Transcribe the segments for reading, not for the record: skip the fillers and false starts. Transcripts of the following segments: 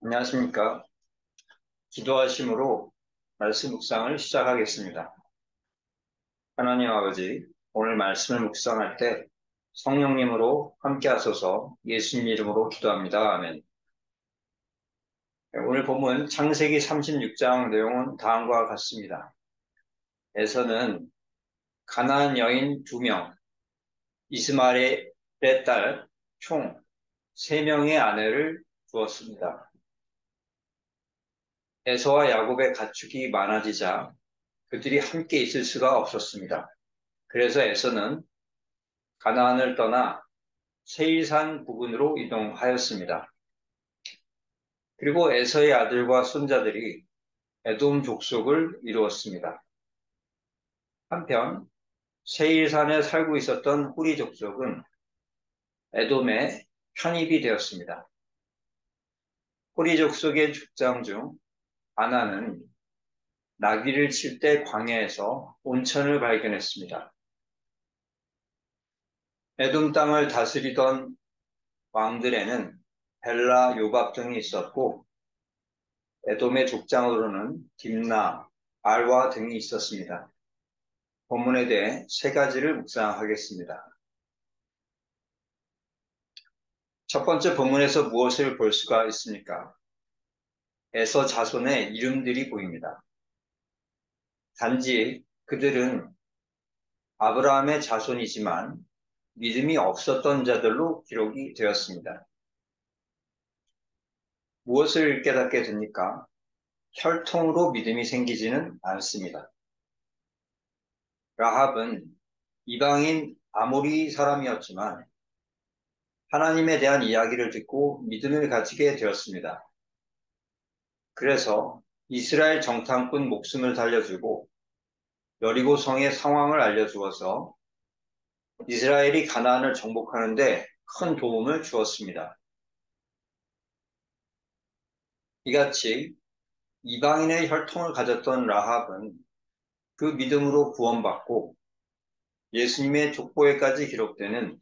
안녕하십니까. 기도하심으로 말씀 묵상을 시작하겠습니다. 하나님 아버지, 오늘 말씀을 묵상할 때 성령님으로 함께 하소서. 예수님 이름으로 기도합니다. 아멘. 오늘 본문 창세기 36장 내용은 다음과 같습니다. 에서는 가나안 여인 2명, 이스마엘의 딸 총 3명의 아내를 두었습니다. 에서와 야곱의 가축이 많아지자 그들이 함께 있을 수가 없었습니다. 그래서 에서는 가나안을 떠나 세일산 부근으로 이동하였습니다. 그리고 에서의 아들과 손자들이 에돔 족속을 이루었습니다. 한편 세일산에 살고 있었던 후리 족속은 에돔에 편입이 되었습니다. 후리 족속의 족장 중 아나는 나귀를 칠 때 광야에서 온천을 발견했습니다. 에돔 땅을 다스리던 왕들에는 벨라, 요밥 등이 있었고 에돔의 족장으로는 딥나, 알와 등이 있었습니다. 본문에 대해 세 가지를 묵상하겠습니다. 첫 번째 본문에서 무엇을 볼 수가 있습니까? 에서 자손의 이름들이 보입니다. 단지 그들은 아브라함의 자손이지만 믿음이 없었던 자들로 기록이 되었습니다. 무엇을 깨닫게 됩니까? 혈통으로 믿음이 생기지는 않습니다. 라합은 이방인 아모리 사람이었지만 하나님에 대한 이야기를 듣고 믿음을 가지게 되었습니다. 그래서 이스라엘 정탐꾼 목숨을 살려주고 여리고 성의 상황을 알려주어서 이스라엘이 가나안을 정복하는데 큰 도움을 주었습니다. 이같이 이방인의 혈통을 가졌던 라합은 그 믿음으로 구원받고 예수님의 족보에까지 기록되는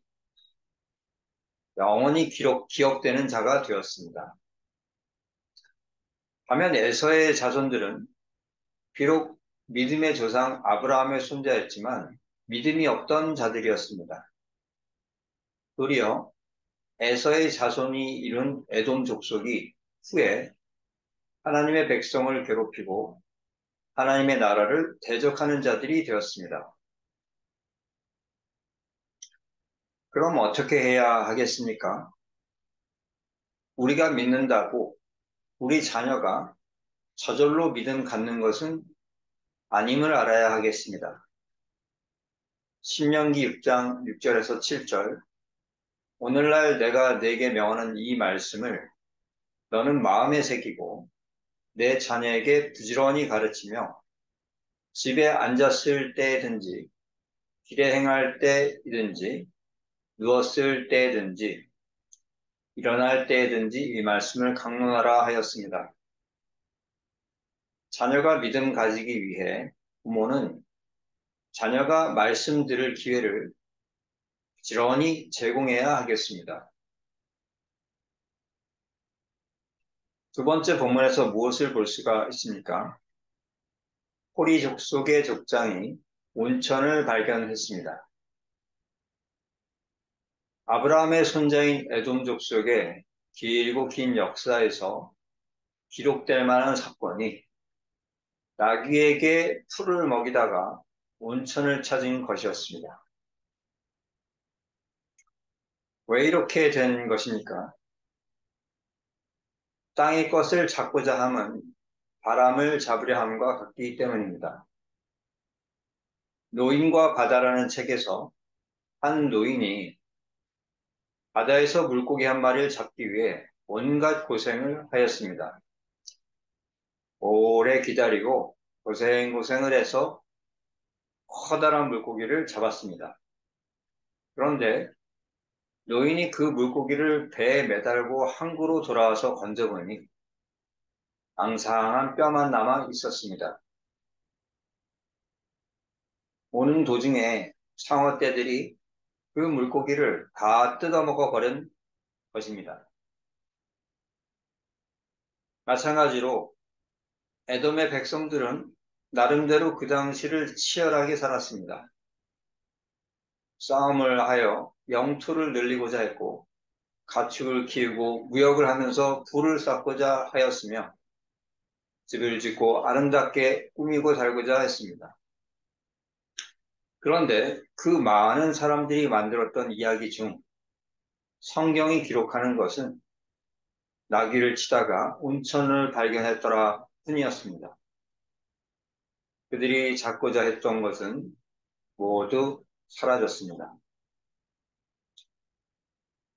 영원히 기억되는 자가 되었습니다. 반면 에서의 자손들은 비록 믿음의 조상 아브라함의 손자였지만 믿음이 없던 자들이었습니다. 도리어 에서의 자손이 이룬 에돔 족속이 후에 하나님의 백성을 괴롭히고 하나님의 나라를 대적하는 자들이 되었습니다. 그럼 어떻게 해야 하겠습니까? 우리가 믿는다고 우리 자녀가 저절로 믿음 갖는 것은 아님을 알아야 하겠습니다. 신명기 6장 6절에서 7절 오늘날 내가 네게 명하는 이 말씀을 너는 마음에 새기고 내 자녀에게 부지런히 가르치며 집에 앉았을 때든지 길에 행할 때이든지 누웠을 때든지 일어날 때든지 이 말씀을 강론하라 하였습니다. 자녀가 믿음 가지기 위해 부모는 자녀가 말씀 들을 기회를 부지런히 제공해야 하겠습니다. 두 번째 본문에서 무엇을 볼 수가 있습니까? 호리 족속의 족장이 온천을 발견했습니다. 아브라함의 손자인 에돔 족속의 길고 긴 역사에서 기록될 만한 사건이 나귀에게 풀을 먹이다가 온천을 찾은 것이었습니다. 왜 이렇게 된 것입니까? 땅의 것을 잡고자 함은 바람을 잡으려 함과 같기 때문입니다. 노인과 바다라는 책에서 한 노인이 바다에서 물고기 한 마리를 잡기 위해 온갖 고생을 하였습니다. 오래 기다리고 고생고생을 해서 커다란 물고기를 잡았습니다. 그런데 노인이 그 물고기를 배에 매달고 항구로 돌아와서 건져보니 앙상한 뼈만 남아 있었습니다. 오는 도중에 상어떼들이 그 물고기를 다 뜯어먹어 버린 것입니다. 마찬가지로 에돔의 백성들은 나름대로 그 당시를 치열하게 살았습니다. 싸움을 하여 영토를 늘리고자 했고 가축을 키우고 무역을 하면서 부를 쌓고자 하였으며 집을 짓고 아름답게 꾸미고 살고자 했습니다. 그런데 그 많은 사람들이 만들었던 이야기 중 성경이 기록하는 것은 나귀를 치다가 온천을 발견했더라 뿐이었습니다. 그들이 찾고자 했던 것은 모두 사라졌습니다.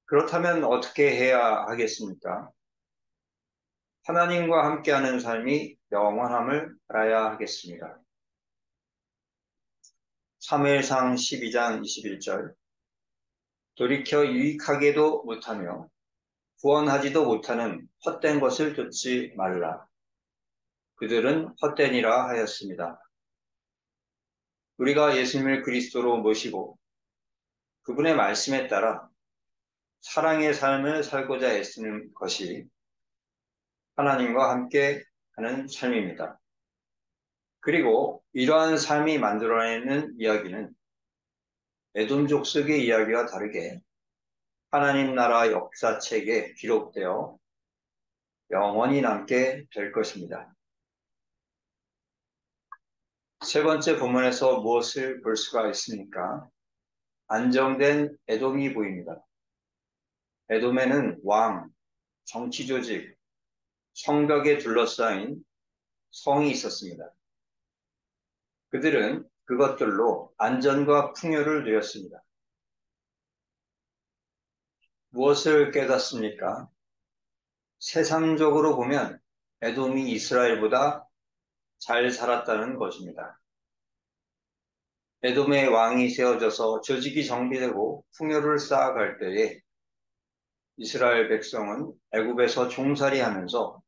그렇다면 어떻게 해야 하겠습니까? 하나님과 함께하는 삶이 영원함을 알아야 하겠습니다. 사무엘상 12장 21절 돌이켜 유익하게도 못하며 구원하지도 못하는 헛된 것을 좇지 말라. 그들은 헛되니라 하였습니다. 우리가 예수님을 그리스도로 모시고 그분의 말씀에 따라 사랑의 삶을 살고자 애쓰는 것이 하나님과 함께 하는 삶입니다. 그리고 이러한 삶이 만들어내는 이야기는 에돔 족속의 이야기와 다르게 하나님 나라 역사책에 기록되어 영원히 남게 될 것입니다. 세 번째 본문에서 무엇을 볼 수가 있습니까? 안정된 에돔이 보입니다. 에돔에는 왕, 정치 조직, 성벽에 둘러싸인 성이 있었습니다. 그들은 그것들로 안전과 풍요를 누렸습니다. 무엇을 깨닫습니까? 세상적으로 보면 에돔이 이스라엘보다 잘 살았다는 것입니다. 에돔의 왕이 세워져서 조직이 정비되고 풍요를 쌓아갈 때에 이스라엘 백성은 애굽에서 종살이하면서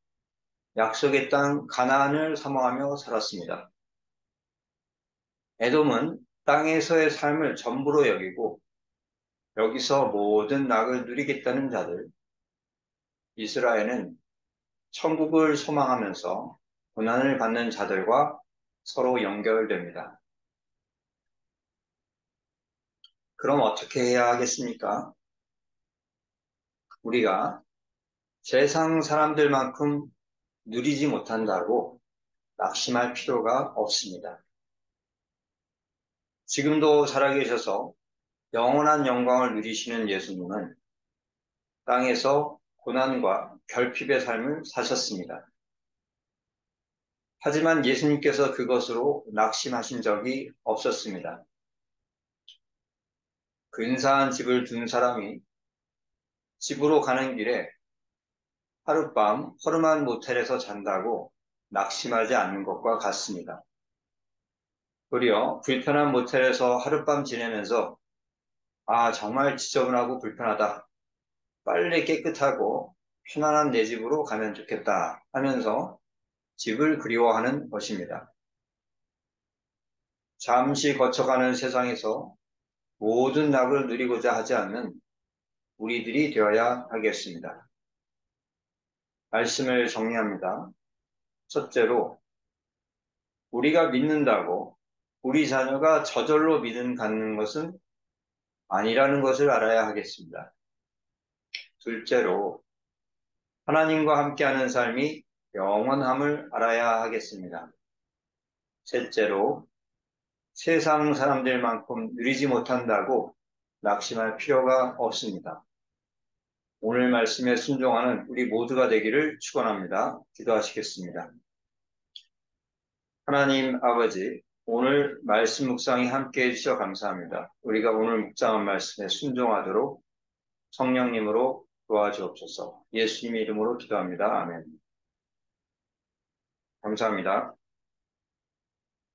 약속의 땅 가나안을 사모하며 살았습니다. 에돔은 땅에서의 삶을 전부로 여기고 여기서 모든 낙을 누리겠다는 자들, 이스라엘은 천국을 소망하면서 고난을 받는 자들과 서로 연결됩니다. 그럼 어떻게 해야 하겠습니까? 우리가 세상 사람들만큼 누리지 못한다고 낙심할 필요가 없습니다. 지금도 살아계셔서 영원한 영광을 누리시는 예수님은 땅에서 고난과 결핍의 삶을 사셨습니다. 하지만 예수님께서 그것으로 낙심하신 적이 없었습니다. 근사한 집을 둔 사람이 집으로 가는 길에 하룻밤 허름한 모텔에서 잔다고 낙심하지 않는 것과 같습니다. 도리어 불편한 모텔에서 하룻밤 지내면서 정말 지저분하고 불편하다. 빨리 깨끗하고 편안한 내 집으로 가면 좋겠다 하면서 집을 그리워하는 것입니다. 잠시 거쳐가는 세상에서 모든 낙을 누리고자 하지 않는 우리들이 되어야 하겠습니다. 말씀을 정리합니다. 첫째로, 우리가 믿는다고 우리 자녀가 저절로 믿음 갖는 것은 아니라는 것을 알아야 하겠습니다. 둘째로, 하나님과 함께하는 삶이 영원함을 알아야 하겠습니다. 셋째로, 세상 사람들만큼 누리지 못한다고 낙심할 필요가 없습니다. 오늘 말씀에 순종하는 우리 모두가 되기를 축원합니다. 기도하시겠습니다. 하나님 아버지, 오늘 말씀 묵상이 함께 해주셔서 감사합니다. 우리가 오늘 묵상한 말씀에 순종하도록 성령님으로 도와주옵소서. 예수님의 이름으로 기도합니다. 아멘. 감사합니다.